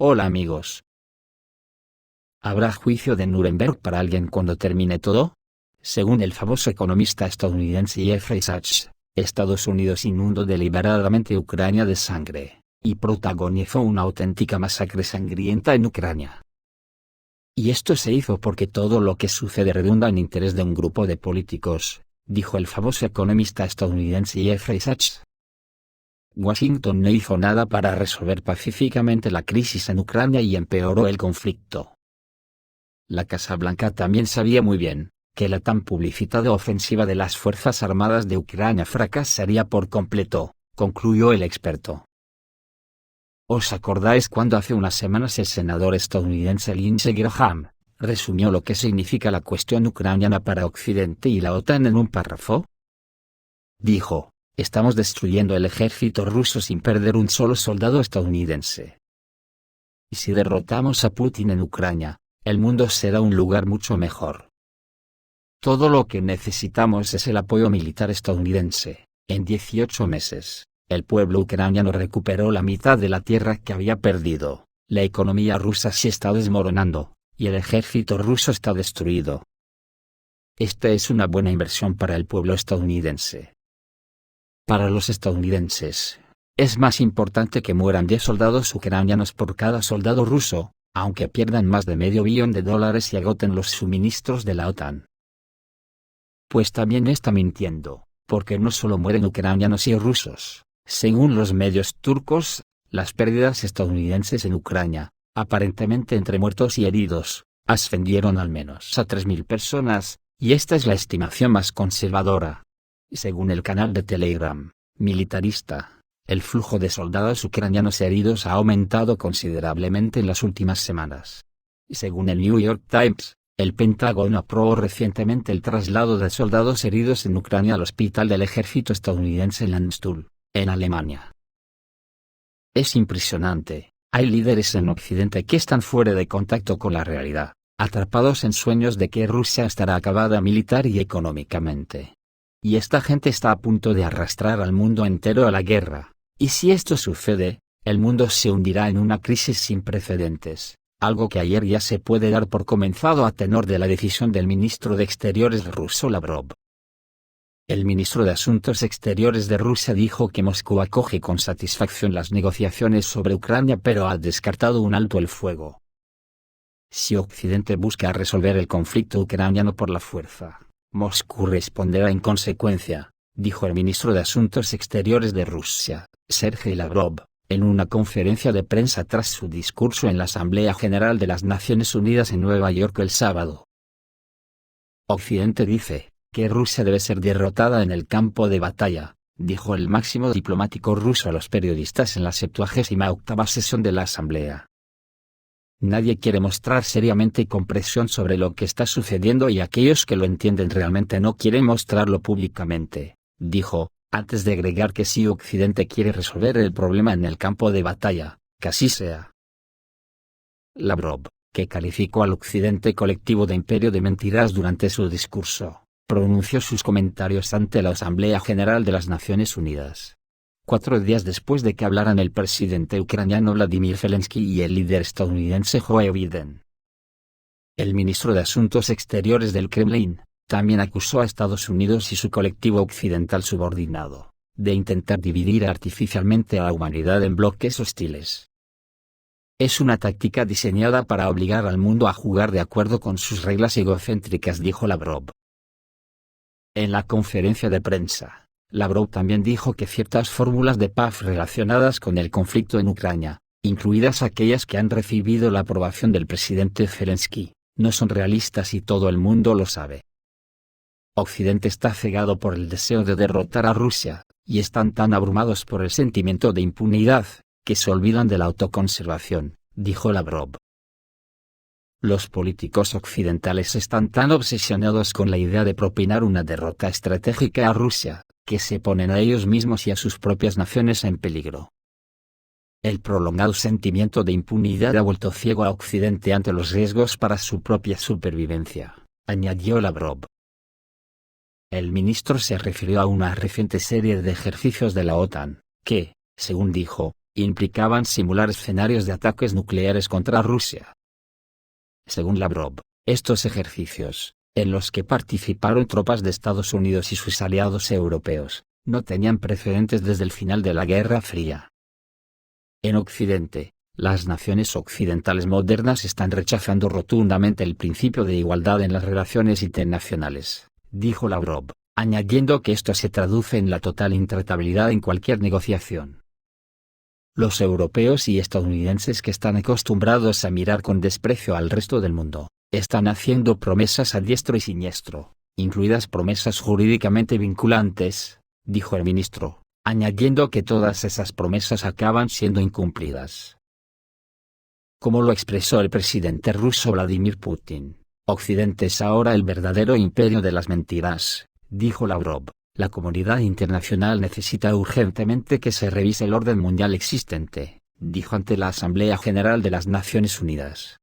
Hola amigos. ¿Habrá juicio de Nuremberg para alguien cuando termine todo? Según el famoso economista estadounidense Jeffrey Sachs, Estados Unidos inundó deliberadamente Ucrania de sangre, y protagonizó una auténtica masacre sangrienta en Ucrania. Y esto se hizo porque todo lo que sucede redunda en interés de un grupo de políticos, dijo el famoso economista estadounidense Jeffrey Sachs. Washington no hizo nada para resolver pacíficamente la crisis en Ucrania y empeoró el conflicto. La Casa Blanca también sabía muy bien que la tan publicitada ofensiva de las Fuerzas Armadas de Ucrania fracasaría por completo, concluyó el experto. ¿Os acordáis cuando hace unas semanas el senador estadounidense Lindsey Graham resumió lo que significa la cuestión ucraniana para Occidente y la OTAN en un párrafo? Dijo: estamos destruyendo el ejército ruso sin perder un solo soldado estadounidense. Y si derrotamos a Putin en Ucrania, el mundo será un lugar mucho mejor. Todo lo que necesitamos es el apoyo militar estadounidense. En 18 meses, el pueblo ucraniano recuperó la mitad de la tierra que había perdido, la economía rusa se está desmoronando, y el ejército ruso está destruido. Esta es una buena inversión para el pueblo estadounidense. Para los estadounidenses, es más importante que mueran 10 soldados ucranianos por cada soldado ruso, aunque pierdan más de $500 millones y agoten los suministros de la OTAN. Pues también está mintiendo, porque no solo mueren ucranianos y rusos. Según los medios turcos, las pérdidas estadounidenses en Ucrania, aparentemente entre muertos y heridos, ascendieron al menos a 3.000 personas, y esta es la estimación más conservadora. Según el canal de Telegram militarista, el flujo de soldados ucranianos heridos ha aumentado considerablemente en las últimas semanas. Según el New York Times, el Pentágono aprobó recientemente el traslado de soldados heridos en Ucrania al hospital del ejército estadounidense en Landstuhl, en Alemania. Es impresionante, hay líderes en Occidente que están fuera de contacto con la realidad, atrapados en sueños de que Rusia estará acabada militar y económicamente. Y esta gente está a punto de arrastrar al mundo entero a la guerra, y si esto sucede, el mundo se hundirá en una crisis sin precedentes, algo que ayer ya se puede dar por comenzado a tenor de la decisión del ministro de Exteriores ruso Lavrov. El ministro de Asuntos Exteriores de Rusia dijo que Moscú acoge con satisfacción las negociaciones sobre Ucrania pero ha descartado un alto el fuego. Si Occidente busca resolver el conflicto ucraniano por la fuerza, Moscú responderá en consecuencia, dijo el ministro de Asuntos Exteriores de Rusia, Sergei Lavrov, en una conferencia de prensa tras su discurso en la Asamblea General de las Naciones Unidas en Nueva York el sábado. Occidente dice que Rusia debe ser derrotada en el campo de batalla, dijo el máximo diplomático ruso a los periodistas en la 78ª sesión de la Asamblea. Nadie quiere mostrar seriamente y con presión sobre lo que está sucediendo y aquellos que lo entienden realmente no quieren mostrarlo públicamente, dijo, antes de agregar que si Occidente quiere resolver el problema en el campo de batalla, que así sea. Lavrov, que calificó al Occidente colectivo de imperio de mentiras durante su discurso, pronunció sus comentarios ante la Asamblea General de las Naciones Unidas. 4 días después de que hablaran el presidente ucraniano Vladimir Zelensky y el líder estadounidense Joe Biden. El ministro de Asuntos Exteriores del Kremlin también acusó a Estados Unidos y su colectivo occidental subordinado de intentar dividir artificialmente a la humanidad en bloques hostiles. Es una táctica diseñada para obligar al mundo a jugar de acuerdo con sus reglas egocéntricas, dijo Lavrov. En la conferencia de prensa, Lavrov también dijo que ciertas fórmulas de paz relacionadas con el conflicto en Ucrania, incluidas aquellas que han recibido la aprobación del presidente Zelensky, no son realistas y todo el mundo lo sabe. Occidente está cegado por el deseo de derrotar a Rusia, y están tan abrumados por el sentimiento de impunidad, que se olvidan de la autoconservación, dijo Lavrov. Los políticos occidentales están tan obsesionados con la idea de propinar una derrota estratégica a Rusia, que se ponen a ellos mismos y a sus propias naciones en peligro. El prolongado sentimiento de impunidad ha vuelto ciego a Occidente ante los riesgos para su propia supervivencia, añadió Lavrov. El ministro se refirió a una reciente serie de ejercicios de la OTAN, que, según dijo, implicaban simular escenarios de ataques nucleares contra Rusia. Según Lavrov, estos ejercicios, en los que participaron tropas de Estados Unidos y sus aliados europeos, no tenían precedentes desde el final de la Guerra Fría. En Occidente, las naciones occidentales modernas están rechazando rotundamente el principio de igualdad en las relaciones internacionales, dijo Lavrov, añadiendo que esto se traduce en la total intratabilidad en cualquier negociación. Los europeos y estadounidenses, que están acostumbrados a mirar con desprecio al resto del mundo, están haciendo promesas a diestro y siniestro, incluidas promesas jurídicamente vinculantes, dijo el ministro, añadiendo que todas esas promesas acaban siendo incumplidas. Como lo expresó el presidente ruso Vladimir Putin, Occidente es ahora el verdadero imperio de las mentiras, dijo Lavrov. La comunidad internacional necesita urgentemente que se revise el orden mundial existente, dijo ante la Asamblea General de las Naciones Unidas.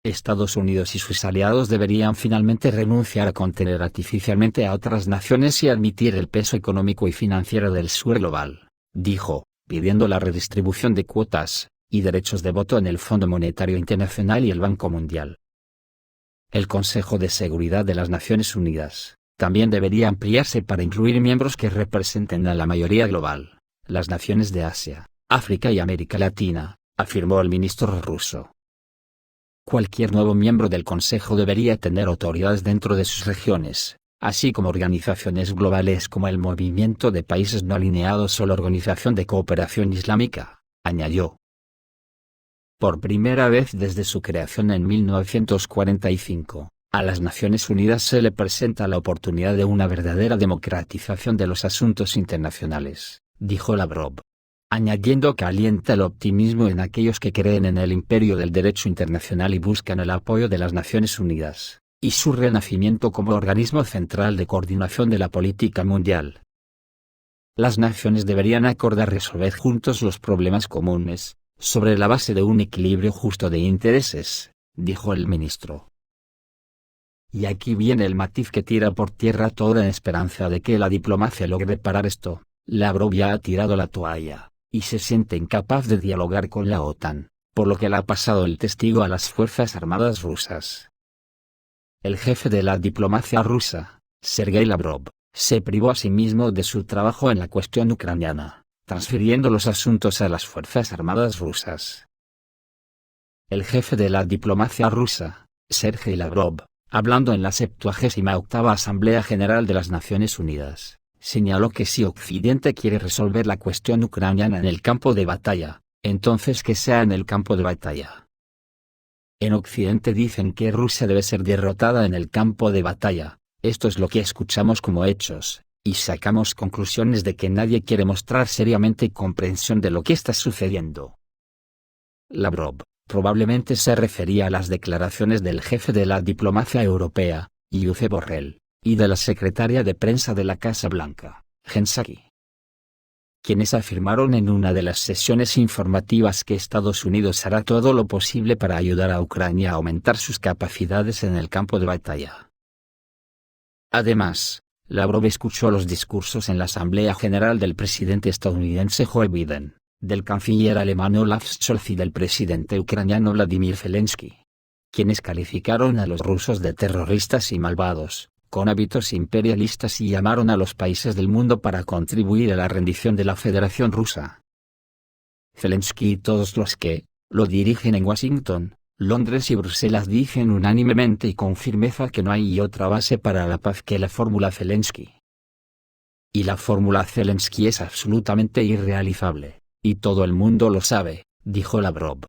Estados Unidos y sus aliados deberían finalmente renunciar a contener artificialmente a otras naciones y admitir el peso económico y financiero del sur global, dijo, pidiendo la redistribución de cuotas y derechos de voto en el Fondo Monetario Internacional y el Banco Mundial. El Consejo de Seguridad de las Naciones Unidas también debería ampliarse para incluir miembros que representen a la mayoría global, las naciones de Asia, África y América Latina, afirmó el ministro ruso. Cualquier nuevo miembro del Consejo debería tener autoridades dentro de sus regiones, así como organizaciones globales como el Movimiento de Países No Alineados o la Organización de Cooperación Islámica, añadió. Por primera vez desde su creación en 1945, a las Naciones Unidas se le presenta la oportunidad de una verdadera democratización de los asuntos internacionales, dijo Lavrov, añadiendo que alienta el optimismo en aquellos que creen en el imperio del derecho internacional y buscan el apoyo de las Naciones Unidas, y su renacimiento como organismo central de coordinación de la política mundial. Las naciones deberían acordar resolver juntos los problemas comunes, sobre la base de un equilibrio justo de intereses, dijo el ministro. Y aquí viene el matiz que tira por tierra toda esperanza de que la diplomacia logre parar esto. Lavrov ya ha tirado la toalla, y se siente incapaz de dialogar con la OTAN, por lo que le ha pasado el testigo a las Fuerzas Armadas rusas. El jefe de la diplomacia rusa, Sergei Lavrov, se privó a sí mismo de su trabajo en la cuestión ucraniana, transfiriendo los asuntos a las Fuerzas Armadas rusas. El jefe de la diplomacia rusa, Sergei Lavrov, hablando en la 78ª Asamblea General de las Naciones Unidas, señaló que si Occidente quiere resolver la cuestión ucraniana en el campo de batalla, entonces que sea en el campo de batalla. En Occidente dicen que Rusia debe ser derrotada en el campo de batalla, esto es lo que escuchamos como hechos, y sacamos conclusiones de que nadie quiere mostrar seriamente comprensión de lo que está sucediendo. Lavrov probablemente se refería a las declaraciones del jefe de la diplomacia europea, Josep Borrell, y de la secretaria de prensa de la Casa Blanca, Jen Psaki, quienes afirmaron en una de las sesiones informativas que Estados Unidos hará todo lo posible para ayudar a Ucrania a aumentar sus capacidades en el campo de batalla. Además, Lavrov escuchó los discursos en la Asamblea General del presidente estadounidense Joe Biden, del canciller alemán Olaf Scholz y del presidente ucraniano Vladimir Zelensky, quienes calificaron a los rusos de terroristas y malvados, con hábitos imperialistas y llamaron a los países del mundo para contribuir a la rendición de la Federación Rusa. Zelensky y todos los que lo dirigen en Washington, Londres y Bruselas dicen unánimemente y con firmeza que no hay otra base para la paz que la fórmula Zelensky. Y la fórmula Zelensky es absolutamente irrealizable, y todo el mundo lo sabe, dijo Lavrov.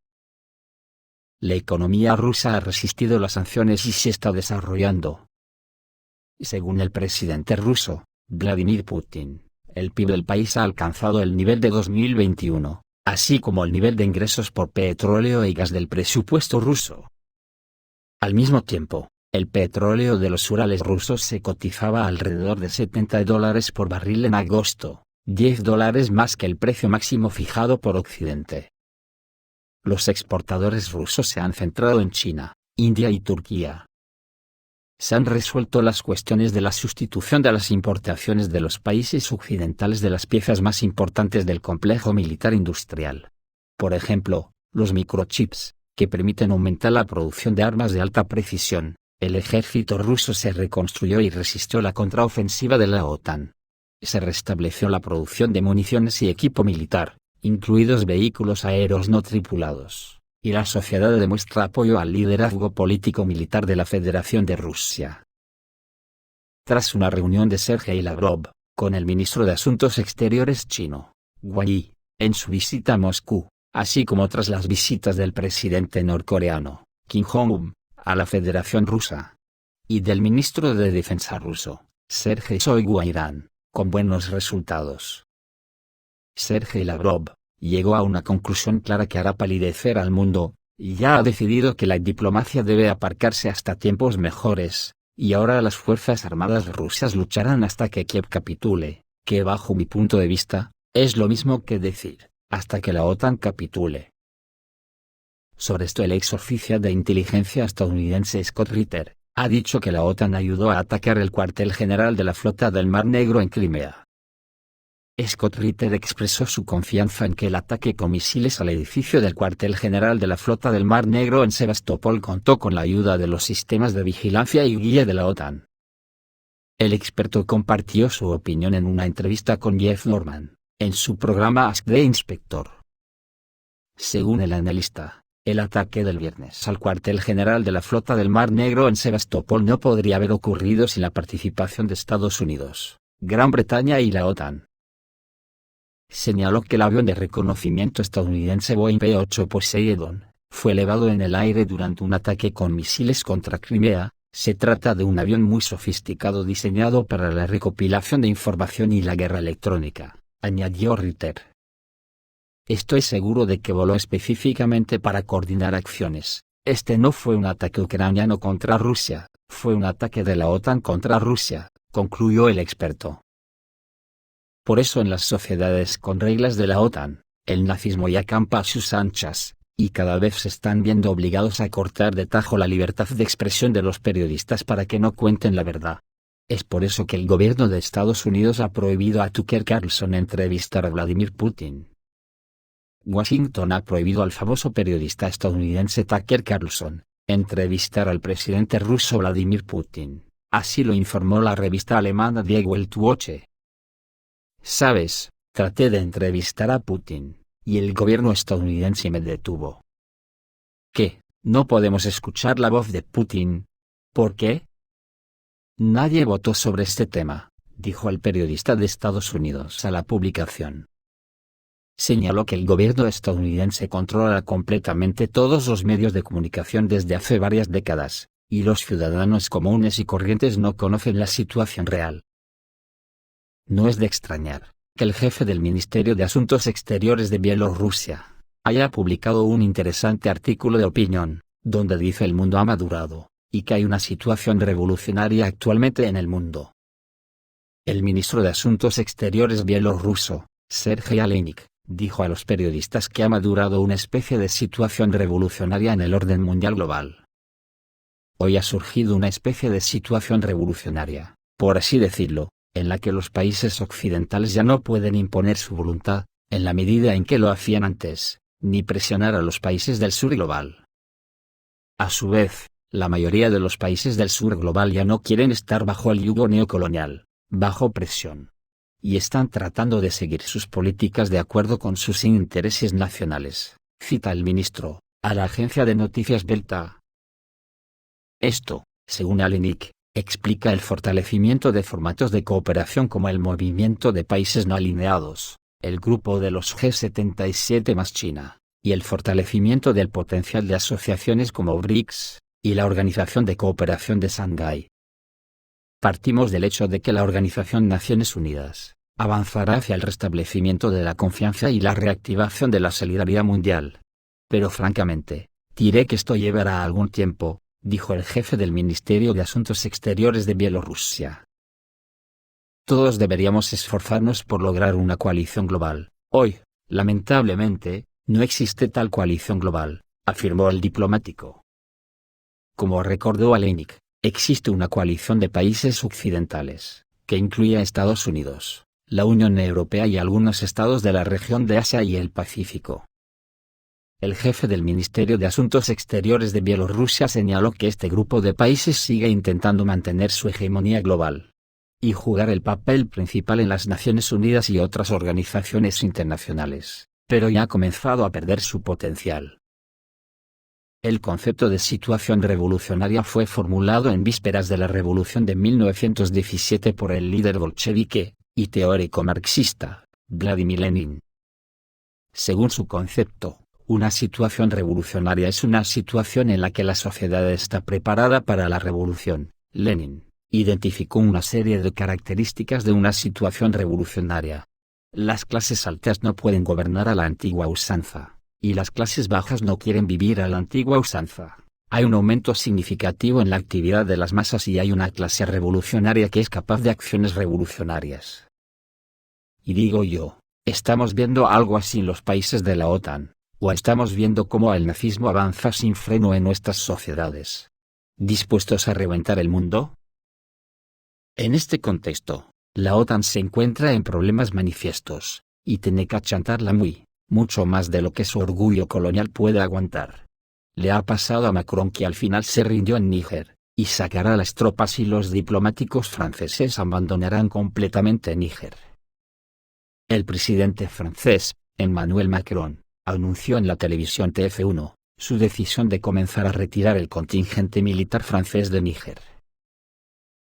La economía rusa ha resistido las sanciones y se está desarrollando. Según el presidente ruso, Vladimir Putin, el PIB del país ha alcanzado el nivel de 2021, así como el nivel de ingresos por petróleo y gas del presupuesto ruso. Al mismo tiempo, el petróleo de los Urales rusos se cotizaba alrededor de $70 por barril en agosto, $10 más que el precio máximo fijado por Occidente. Los exportadores rusos se han centrado en China, India y Turquía. Se han resuelto las cuestiones de la sustitución de las importaciones de los países occidentales de las piezas más importantes del complejo militar industrial. Por ejemplo, los microchips, que permiten aumentar la producción de armas de alta precisión. El ejército ruso se reconstruyó y resistió la contraofensiva de la OTAN. Se restableció la producción de municiones y equipo militar, incluidos vehículos aéreos no tripulados, y la sociedad demuestra apoyo al liderazgo político-militar de la Federación de Rusia. Tras una reunión de Sergei Lavrov, con el ministro de Asuntos Exteriores chino, Wang Yi, en su visita a Moscú, así como tras las visitas del presidente norcoreano, Kim Jong-un, a la Federación Rusa, y del ministro de Defensa ruso, Sergei Shoigu a Irán, con buenos resultados. Sergei Lavrov llegó a una conclusión clara que hará palidecer al mundo, y ya ha decidido que la diplomacia debe aparcarse hasta tiempos mejores, y ahora las fuerzas armadas rusas lucharán hasta que Kiev capitule, que bajo mi punto de vista, es lo mismo que decir, hasta que la OTAN capitule. Sobre esto el ex oficial de inteligencia estadounidense Scott Ritter, ha dicho que la OTAN ayudó a atacar el cuartel general de la flota del Mar Negro en Crimea. Scott Ritter expresó su confianza en que el ataque con misiles al edificio del cuartel general de la flota del Mar Negro en Sebastopol contó con la ayuda de los sistemas de vigilancia y guía de la OTAN. El experto compartió su opinión en una entrevista con Jeff Norman, en su programa Ask the Inspector. Según el analista, el ataque del viernes al cuartel general de la flota del Mar Negro en Sebastopol no podría haber ocurrido sin la participación de Estados Unidos, Gran Bretaña y la OTAN. Señaló que el avión de reconocimiento estadounidense Boeing P-8 Poseidon fue elevado en el aire durante un ataque con misiles contra Crimea. Se trata de un avión muy sofisticado diseñado para la recopilación de información y la guerra electrónica, añadió Ritter. Estoy seguro de que voló específicamente para coordinar acciones. Este no fue un ataque ucraniano contra Rusia, fue un ataque de la OTAN contra Rusia, concluyó el experto. Por eso en las sociedades con reglas de la OTAN, el nazismo ya campa a sus anchas, y cada vez se están viendo obligados a cortar de tajo la libertad de expresión de los periodistas para que no cuenten la verdad. Es por eso que el gobierno de Estados Unidos ha prohibido a Tucker Carlson entrevistar a Vladimir Putin. Washington ha prohibido al famoso periodista estadounidense Tucker Carlson entrevistar al presidente ruso Vladimir Putin, así lo informó la revista alemana Die Weltwoche. Sabes, traté de entrevistar a Putin, y el gobierno estadounidense me detuvo. ¿Qué? ¿No podemos escuchar la voz de Putin? ¿Por qué? Nadie votó sobre este tema, dijo el periodista de Estados Unidos a la publicación. Señaló que el gobierno estadounidense controla completamente todos los medios de comunicación desde hace varias décadas, y los ciudadanos comunes y corrientes no conocen la situación real. No es de extrañar que el jefe del Ministerio de Asuntos Exteriores de Bielorrusia haya publicado un interesante artículo de opinión, donde dice el mundo ha madurado, y que hay una situación revolucionaria actualmente en el mundo. El ministro de Asuntos Exteriores bielorruso, Sergei Aleynik, dijo a los periodistas que ha madurado una especie de situación revolucionaria en el orden mundial global. Hoy ha surgido una especie de situación revolucionaria, por así decirlo, en la que los países occidentales ya no pueden imponer su voluntad, en la medida en que lo hacían antes, ni presionar a los países del sur global. A su vez, la mayoría de los países del sur global ya no quieren estar bajo el yugo neocolonial, bajo presión. Y están tratando de seguir sus políticas de acuerdo con sus intereses nacionales, cita el ministro, a la agencia de noticias Belta. Esto, según Aleynik, explica el fortalecimiento de formatos de cooperación como el Movimiento de Países No Alineados, el Grupo de los G77 más China, y el fortalecimiento del potencial de asociaciones como BRICS, y la Organización de Cooperación de Shanghái. Partimos del hecho de que la Organización Naciones Unidas avanzará hacia el restablecimiento de la confianza y la reactivación de la solidaridad mundial. Pero francamente, diré que esto llevará algún tiempo, dijo el jefe del Ministerio de Asuntos Exteriores de Bielorrusia. Todos deberíamos esforzarnos por lograr una coalición global. Hoy, lamentablemente, no existe tal coalición global, afirmó el diplomático. Como recordó Aleynik, Existe una coalición de países occidentales, que incluye a Estados Unidos, la Unión Europea y algunos estados de la región de Asia y el Pacífico. El jefe del Ministerio de Asuntos Exteriores de Bielorrusia señaló que este grupo de países sigue intentando mantener su hegemonía global y jugar el papel principal en las Naciones Unidas y otras organizaciones internacionales, pero ya ha comenzado a perder su potencial. El concepto de situación revolucionaria fue formulado en vísperas de la Revolución de 1917 por el líder bolchevique y teórico marxista, Vladimir Lenin. Según su concepto, una situación revolucionaria es una situación en la que la sociedad está preparada para la revolución. Lenin identificó una serie de características de una situación revolucionaria. Las clases altas no pueden gobernar a la antigua usanza, y las clases bajas no quieren vivir a la antigua usanza. Hay un aumento significativo en la actividad de las masas y hay una clase revolucionaria que es capaz de acciones revolucionarias. Y digo yo, ¿estamos viendo algo así en los países de la OTAN? ¿O estamos viendo cómo el nazismo avanza sin freno en nuestras sociedades? ¿Dispuestos a reventar el mundo? En este contexto, la OTAN se encuentra en problemas manifiestos, y tiene que achantarla mucho más de lo que su orgullo colonial puede aguantar. Le ha pasado a Macron que al final se rindió en Níger, y sacará las tropas y los diplomáticos franceses abandonarán completamente Níger. El presidente francés, Emmanuel Macron, anunció en la televisión TF1, su decisión de comenzar a retirar el contingente militar francés de Níger.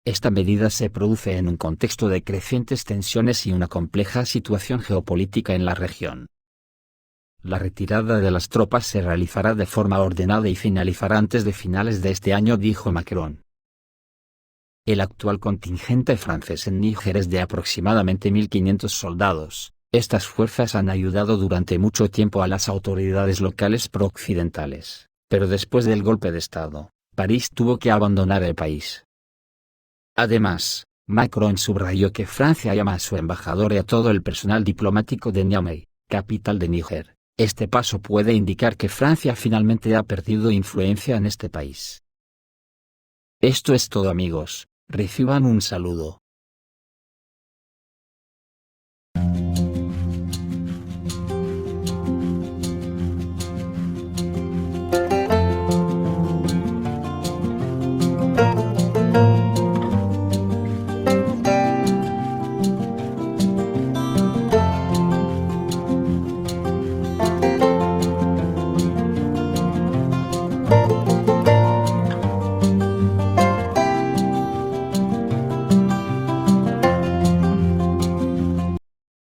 Esta medida se produce en un contexto de crecientes tensiones y una compleja situación geopolítica en la región. La retirada de las tropas se realizará de forma ordenada y finalizará antes de finales de este año, dijo Macron. El actual contingente francés en Níger es de aproximadamente 1.500 soldados. Estas fuerzas han ayudado durante mucho tiempo a las autoridades locales pro-occidentales, pero después del golpe de Estado, París tuvo que abandonar el país. Además, Macron subrayó que Francia llama a su embajador y a todo el personal diplomático de Niamey, capital de Níger. Este paso puede indicar que Francia finalmente ha perdido influencia en este país. Esto es todo, amigos, reciban un saludo.